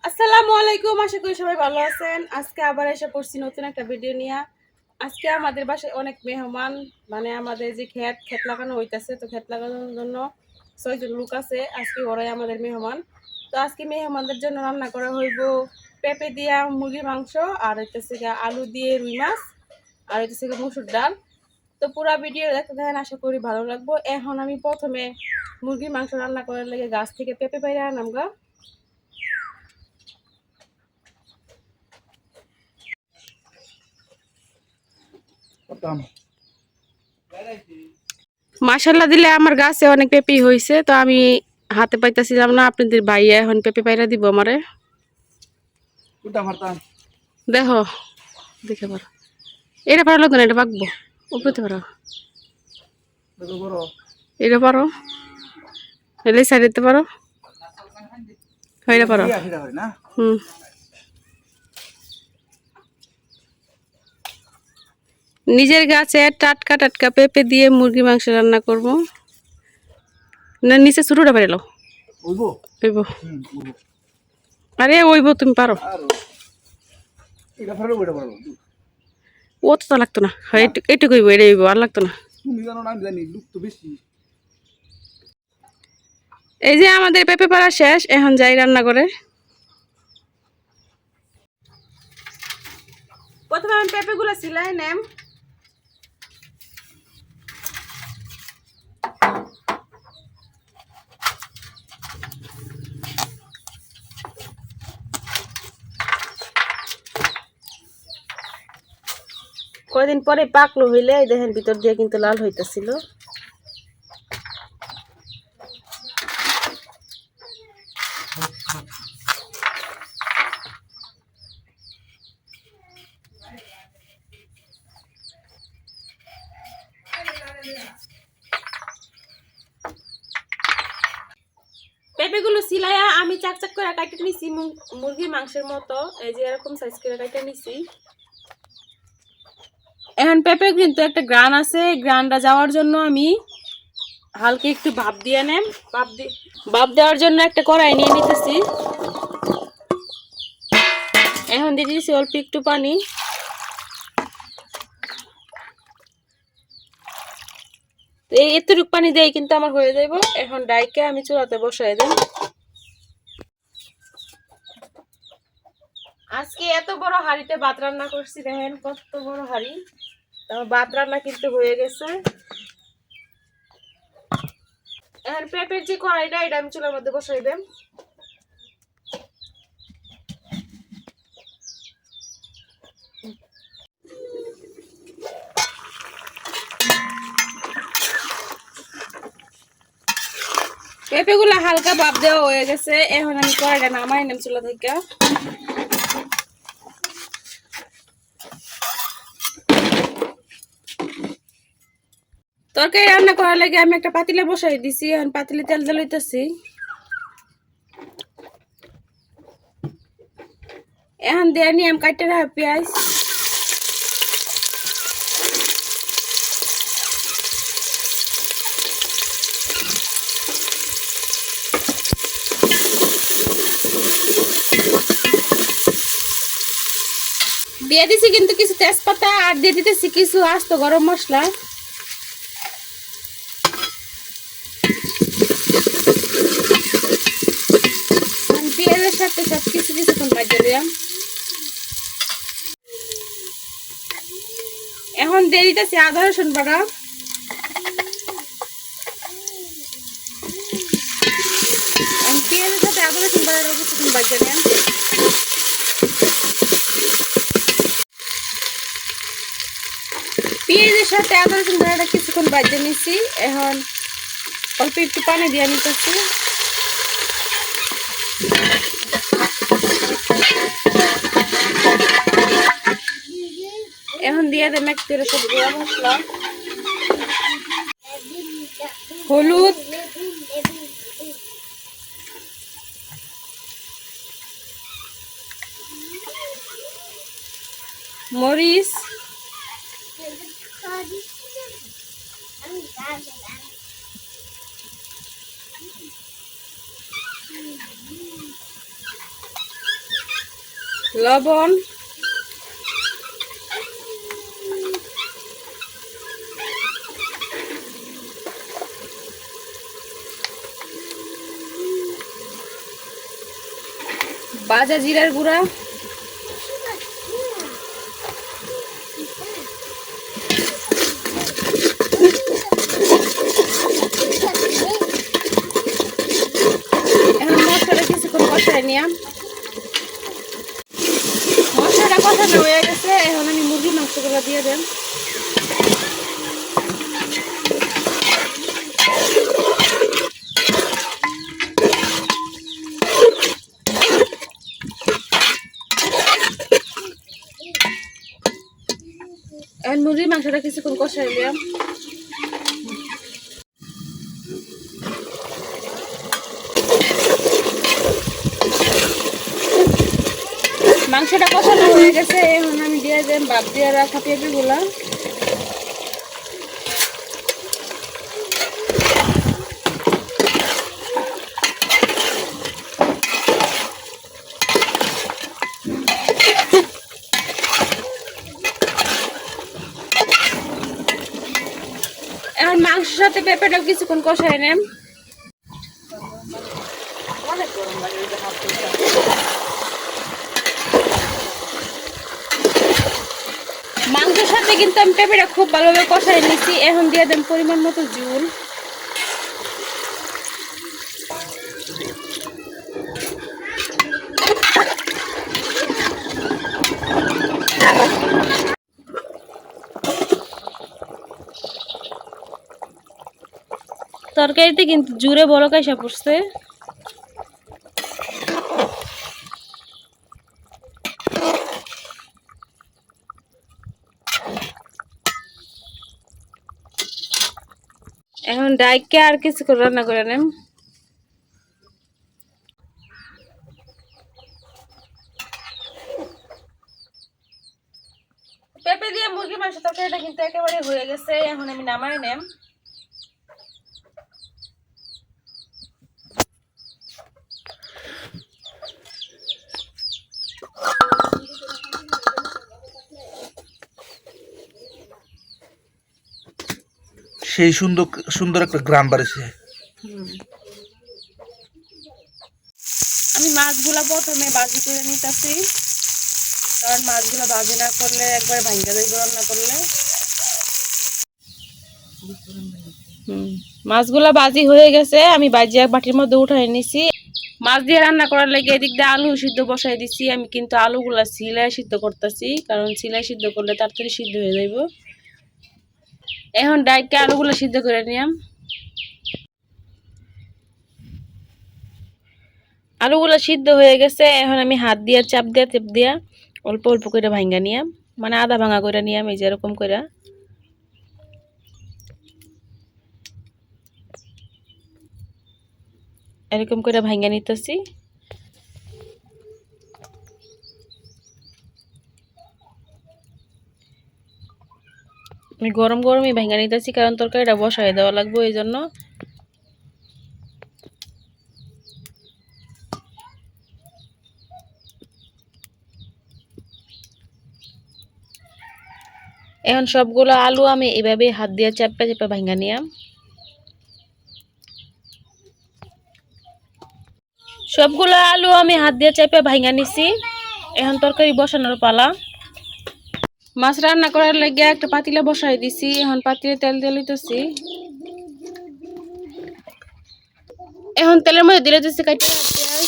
আসসালামু আলাইকুম, আশা করি সবাই ভালো আছেন। আজকে আবার এসে পড়ছি নতুন একটা ভিডিও নিয়ে। আজকে আমাদের বাসায় অনেক মেহমান, মানে আমাদের যে ক্ষেত লাগানো হইতেছে, তো ক্ষেত লাগানোর জন্য 6 জন লোক আছে। আজকে ওরাই আমাদের মেহমান। তো আজকে মেহমানদের জন্য রান্না করা হইব পেঁপে দিয়া মুরগির মাংস, আর হইতেছে আলু দিয়ে রুই মাছ, আর হইতেছে মসুর ডাল। তো পুরা ভিডিও দেখতে দেখেন, আশা করি ভালো লাগবো। এখন আমি প্রথমে মুরগির মাংস রান্না করার লেগে গাছ থেকে পেঁপে পাইরা আনাম গা। মাশাল্লাহ দিলে আমার গাছে অনেক পেঁপে হয়েছে, তো আমি হাতে পাইতেছিলাম না। আপনাদের ভাইয়া এখন পেঁপে পাইরা দিব আমারে। দেখো দেখে পারো, এটা পারো লাগতো না, এটা পাকবো উপরতে পারো, এটা পারো, এলে সাইড দিতে পারো, এটা পারো। হুম, নিজের গাছে টাটকা টাটকা পেঁপে দিয়ে মুরগি মাংস রান্না করব না। নিচে ছোটটা পারিল ওইব, আরে ওইব, তুমি পারো। ও তো লাগতো না, এইটুকু হইব, এটা হইব, আর লাগতো না। এই যে আমাদের পেঁপে পাড়া শেষ, এখন যাই রান্না করে। প্রথমে আমি পেঁপে গুলো সিলাই নেম। কয়দিন পরে পাকলো হইলে দেখেন ভিতর দিয়ে কিন্তু লাল হইতেছিল। পেঁপেগুলো সিলাইয়া আমি চাক চাক করে কাটে নিছি, মুরগির মাংসের মতো। এই যে এরকম সাইজ করে কাটে নিছি। এখন পেঁপে কিন্তু একটা গ্রান আছে, গ্রানটা যাওয়ার জন্য আমি হালকা একটু ভাপ দিয়ে নেম। ভাপ দেওয়ার জন্য একটা কড়াই নিয়ে নিতেছি। এখন দিয়ে দিচ্ছি অল্প একটু পানি। এই এতটুকু পানি দিয়ে কিন্তু আমার হয়ে যাইব। এখন ডাইকে আমি চুলাতে বসাই দিই। আজকে এত বড় হাঁড়িতে ভাত রান্না করছি, দেখেন কত বড় হাঁড়ি। তারপর ভাত রান্না কিন্তু হয়ে গেছে। এখন পেঁপের যে কড়াইটা, এটা আমি চুলার মধ্যে বসাই দেব। পেঁপেগুলো হালকা ভাপ দেওয়া হয়ে গেছে। এখন আমি কড়াইটা নামাই নিলাম চুলা থেকে। তরকারি রান্না করার লাগে আমি একটা পাতিলে বসাই দিছি। এখন পাতিলে তেল জ্বালাইতেছি। এখন দিয়ে নিয়ে আমি কাটতে রাখা পেঁয়াজ। দিয়ে দিছি কিন্তু কিছু তেজপাতা, আর দিয়ে দিতেছি কিছু আস্ত গরম মশলা। পেঁয়াজের সাথে সবকিছু কিছুক্ষণ ভাজা দিলাম। এখন দিয়ে দিতেছি আদা রসুন বাটা। পেঁয়াজের সাথে আদা রসুন বাটা কিছুক্ষণ ভাজা দিলাম। পেঁয়াজের সাথে আদা রসুন বাটাটা কিছুক্ষণ ভাজা নিছি। এখন অল্প একটু পানি দিয়ে নিতেছি। এখন দিয়ে দেন এক করে সব গুঁড়া মশলা, হলুদ, মরিচ, লবণ, ভাজা জিরার গুঁড়া, এখন মশলাটা কিছুক্ষণ কষাই নিলাম। মশলাটা কষানো হয়ে গেছে, এখন আমি মুরগির মাংসগুলো দিয়ে দেন। এখন মুরগির মাংসটা কিছুক্ষণ কষাই নিলাম। মাংসটা কষানো হয়ে গেছে, এখন আমি দিয়ে দেন বাদ দিয়ে রাখা পেঁপেগুলা। এখন মাংসের সাথে পেঁপেটাও কিছুক্ষণ কষাই নেন। মাংসের সাথে কিন্তু আমি পেঁপেটা খুব ভালোভাবে কষাই নিচ্ছি। এখন দিয়ে দেন পরিমাণ মতো ঝোল। তরকারিতে কিন্তু জুড়ে বড় কাইসা পড়ছে। এখন ডাইকে আর কিছু করে রান্না করে নেন। পেঁপে দিয়ে মুরগি মাংস তরকারিটা কিন্তু একেবারে হয়ে গেছে, এখন আমি নামাই নেম। সেই সুন্দর সুন্দর একটা গ্রাম বাড়িছে। আমি মাছগুলা প্রথমে ভাজি করে নিতেছি, কারণ মাছগুলা ভাজি না করলে একবার ভাঙ্গা যাইব রান্না করলে। মাছগুলা ভাজি হয়ে গেছে, আমি ভাজি এক বাটির মধ্যে উঠাই নিছি। মাছ দিয়ে রান্না করার লাগে এদিক দিয়ে আলু সিদ্ধ বসাই দিছি। আমি কিন্তু আলুগুলা সিলাই সিদ্ধ করতেছি, কারণ সিলাই সিদ্ধ করলে তাড়াতাড়ি সিদ্ধ হয়ে যাইব। এখন ডাইকে আলুগুলো সিদ্ধ করে নিলাম। আলুগুলো সিদ্ধ হয়ে গেছে, এখন আমি হাত দিয়ে চাপ দিয়া টেপ দিয়া অল্প অল্প করে ভাঙ্গা নিয়াম, মানে আধা ভাঙা করে নিয়াম। এই যে এরকম করে এরকম করে ভাঙ্গা নিতেছি। আমি গরম গরমই ভাঙ্গা নিতেছি, কারণ তরকারিটা বসাই দেওয়া লাগবে এই জন্য। এখন সবগুলো আলু আমি এভাবে হাত দিয়ে চাপা চাপা ভাঙ্গা নিয়াম। সবগুলো আলু আমি হাত দিয়ে চাপা ভাঙ্গা নিছি। এখন তরকারি বসানোর পালা। মাছ রান্না করার লাগে একটা পাতিলা বসাই দিছি। এখন পাতিলে তেল দিয়ে লইতেছি। এখন তেলের মধ্যে দিলে দিচ্ছি কাটা পেঁয়াজ।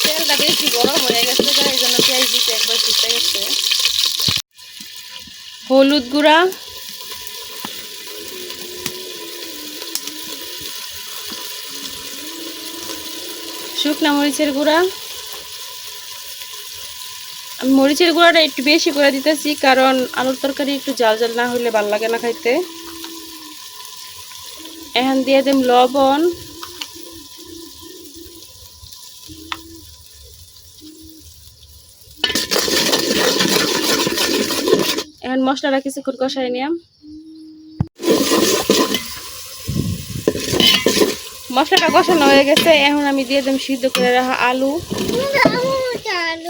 তেলটা বেশি গরম হয়ে গেছে, এই জন্য পেঁয়াজ দিতে একবার ফুটে গেছে। হলুদ গুঁড়া, শুকনা মরিচের গুঁড়া। আমি মরিচের গুঁড়াটা একটু বেশি করে দিতেছি, কারণ আলুর তরকারি একটু জাল জাল না হলে ভালো লাগে না খাইতে। এখন দিয়ে দিম লবণ, এখন মশলাটা কিছুক্ষণ কষাই নিলাম। মশলাটা কষানো হয়ে গেছে, এখন আমি দিয়ে দিম সিদ্ধ করে রাখা আলু। আর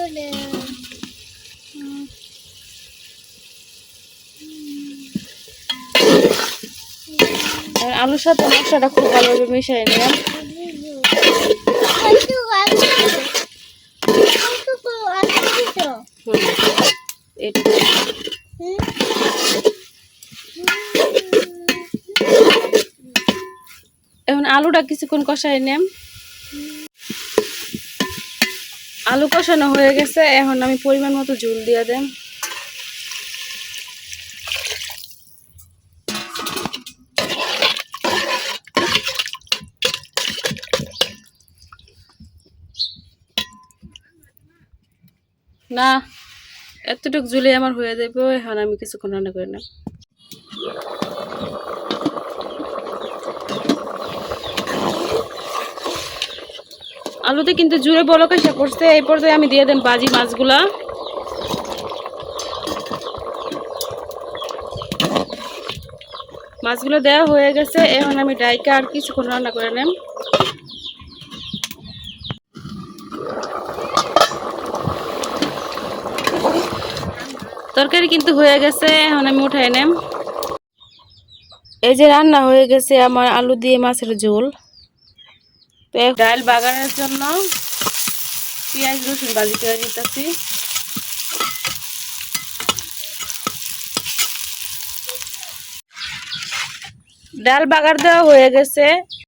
আলুর সাথে মশলাটা খুব ভালোভাবে মিশিয়ে নিলাম। একটু এখন আলুটা কিছুক্ষণ কষাই নেম। আলু কষানো হয়ে গেছে, এখন আমি পরিমাণ মতো ঝোল দিয়ে দেম। না, এতটুকু ঝুলে আমার হয়ে যাবে। এখন আমি কিছুক্ষণ রান্না করে নেব। আলুতে কিন্তু জুড়ে বলক এসে পড়ছে। এই পর্যায়ে আমি দিয়ে দেন বাজি মাছগুলা। মাছগুলো দেওয়া হয়ে গেছে, এখন আমি ডাইকা আর কিছুক্ষণ রান্না করে নেব। তরকারি কিন্তু হয়ে গেছে, এখন আমি উঠাই নেব। এই যে রান্না হয়ে গেছে আমার আলু দিয়ে মাছের ঝোল। তো ডাল বাগানের জন্য পেঁয়াজ রসুন ভাজি করে দিতেছি। ডাল বাগার দেওয়া হয়ে গেছে।